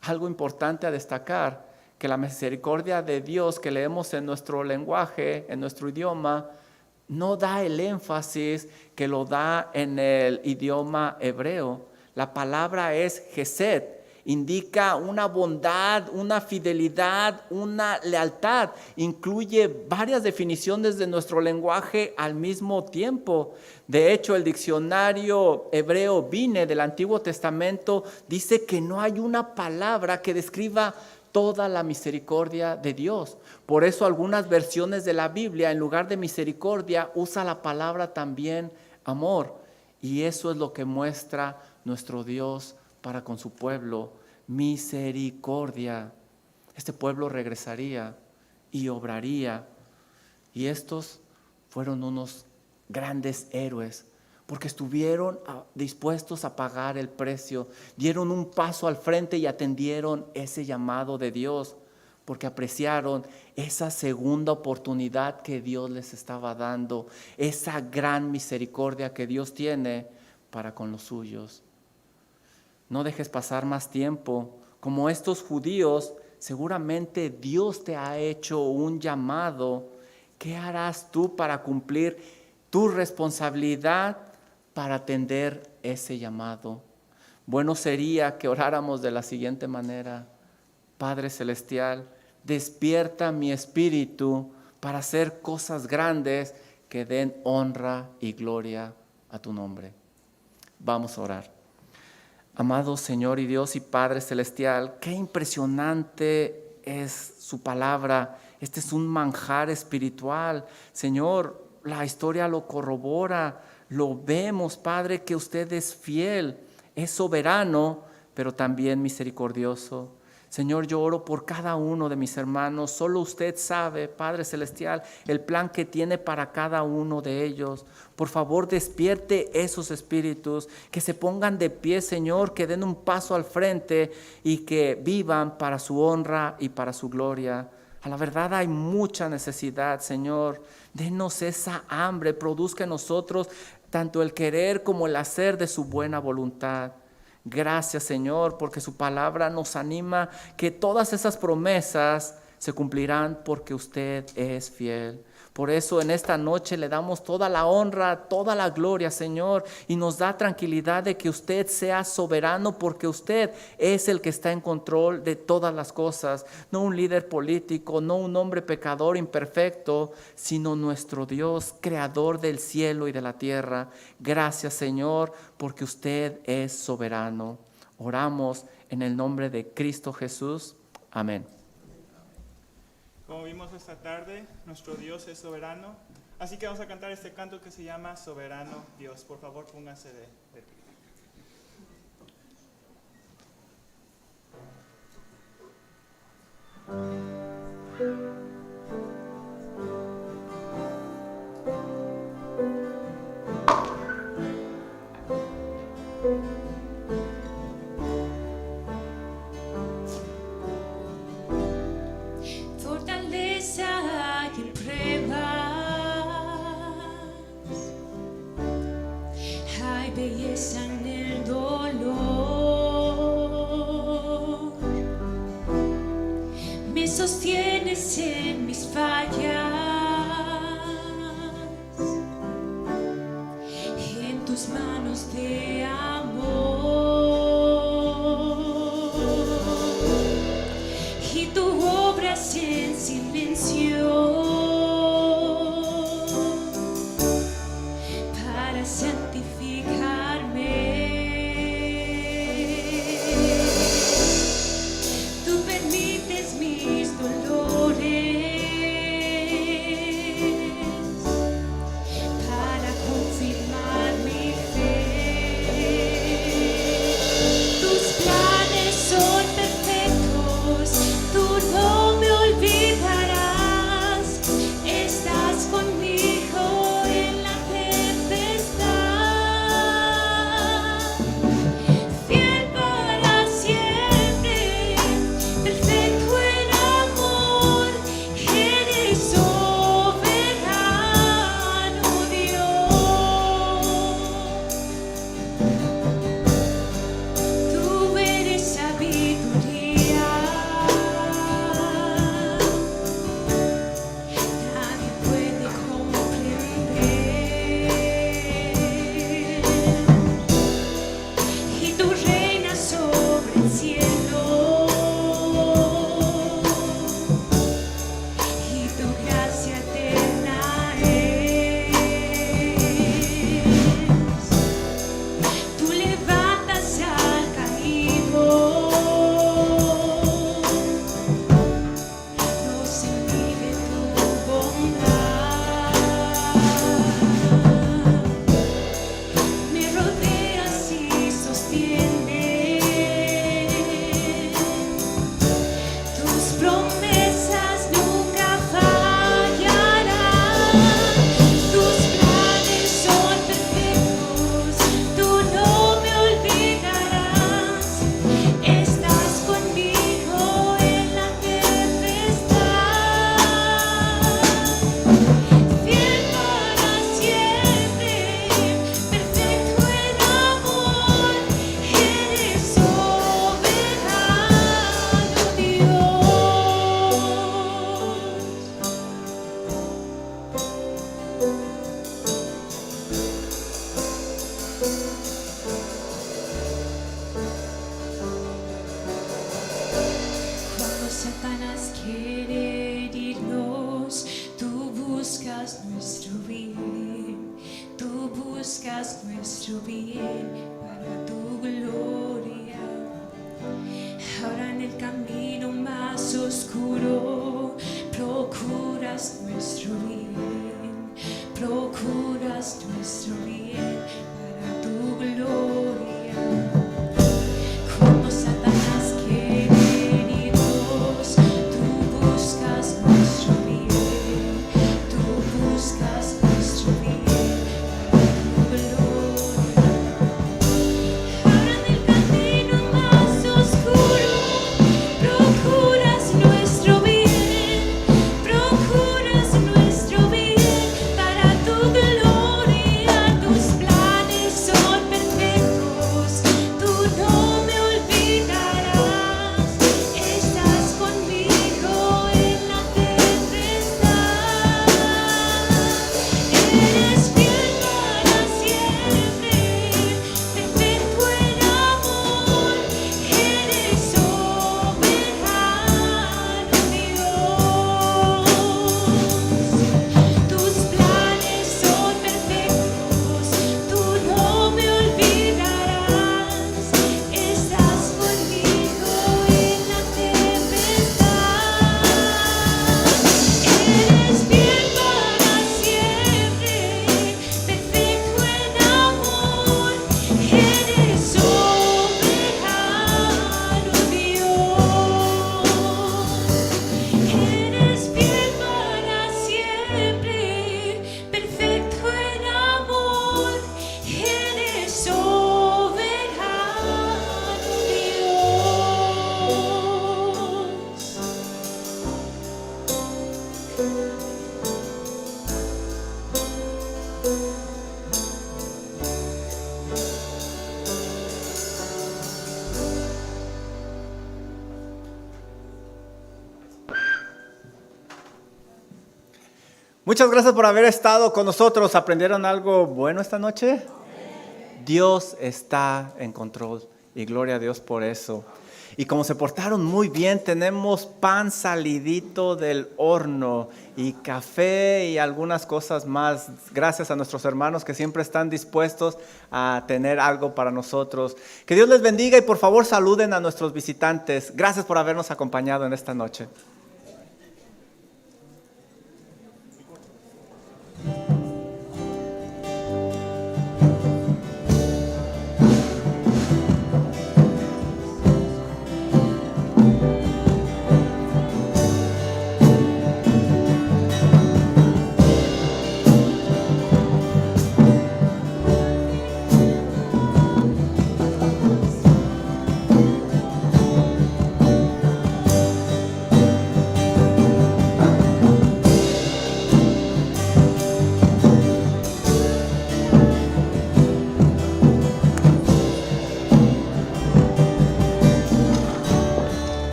Algo importante a destacar, que la misericordia de Dios que leemos en nuestro lenguaje, en nuestro idioma, no da el énfasis que lo da en el idioma hebreo. La palabra es Hesed, indica una bondad, una fidelidad, una lealtad. Incluye varias definiciones de nuestro lenguaje al mismo tiempo. De hecho, el diccionario hebreo Bine del Antiguo Testamento dice que no hay una palabra que describa toda la misericordia de Dios. Por eso algunas versiones de la Biblia, en lugar de misericordia, usa la palabra también amor. Y eso es lo que muestra nuestro Dios para con su pueblo, misericordia. Este pueblo regresaría y obraría. Y estos fueron unos grandes héroes, porque estuvieron dispuestos a pagar el precio, dieron un paso al frente y atendieron ese llamado de Dios, porque apreciaron esa segunda oportunidad que Dios les estaba dando, esa gran misericordia que Dios tiene para con los suyos. No dejes pasar más tiempo. Como estos judíos, seguramente Dios te ha hecho un llamado. ¿Qué harás tú para cumplir tu responsabilidad para atender ese llamado? Bueno sería que oráramos de la siguiente manera: Padre Celestial, despierta mi espíritu para hacer cosas grandes que den honra y gloria a tu nombre. Vamos a orar. Amado Señor y Dios y Padre Celestial, qué impresionante es su palabra. Este es un manjar espiritual. Señor, la historia lo corrobora. Lo vemos, Padre, que usted es fiel, es soberano, pero también misericordioso. Señor, yo oro por cada uno de mis hermanos. Solo usted sabe, Padre Celestial, el plan que tiene para cada uno de ellos. Por favor, despierte esos espíritus, que se pongan de pie, Señor, que den un paso al frente y que vivan para su honra y para su gloria. A la verdad hay mucha necesidad, Señor. Denos esa hambre, produzca en nosotros tanto el querer como el hacer de su buena voluntad. Gracias, Señor, porque su palabra nos anima que todas esas promesas se cumplirán porque usted es fiel. Por eso en esta noche le damos toda la honra, toda la gloria, Señor, y nos da tranquilidad de que usted sea soberano, porque usted es el que está en control de todas las cosas. No un líder político, no un hombre pecador imperfecto, sino nuestro Dios, creador del cielo y de la tierra. Gracias, Señor, porque usted es soberano. Oramos en el nombre de Cristo Jesús. Amén. Como vimos esta tarde, nuestro Dios es soberano. Así que vamos a cantar este canto que se llama Soberano Dios. Por favor, pónganse de pie. Fortaleza y pruebas, hay belleza en el dolor. Me sostienes en mis fallas, en tus manos de amor. Y tu obra es en silencio para santificarme. procuras nuestro bien para tu gloria. Ahora en el camino más oscuro, procuras nuestro bien, procuras nuestro bien para tu gloria. Cuando Satanás quiere irnos, tú buscas nuestro bien, tú buscas nuestro bien para tu gloria. Ahora en el camino más oscuro, procuras nuestro bien, procuras nuestro bien para tu gloria. Tus planes son perfectos, tú no me olvidarás. Estás conmigo en la tempestad. Eres fiel para siempre, perfecto en amor. Eres soberano Dios. Tus planes son perfectos, tú no me olvidarás. Estás conmigo en la tempestad. Eres fiel para siempre, perfecto en amor. Eres soberano Dios. Eres fiel para siempre, perfecto en amor. Eres soberano Dios. Muchas gracias por haber estado con nosotros. ¿Aprendieron algo bueno esta noche? Dios está en control y gloria a Dios por eso. Y como se portaron muy bien, tenemos pan salidito del horno y café y algunas cosas más. Gracias a nuestros hermanos que siempre están dispuestos a tener algo para nosotros. Que Dios les bendiga y por favor saluden a nuestros visitantes. Gracias por habernos acompañado en esta noche.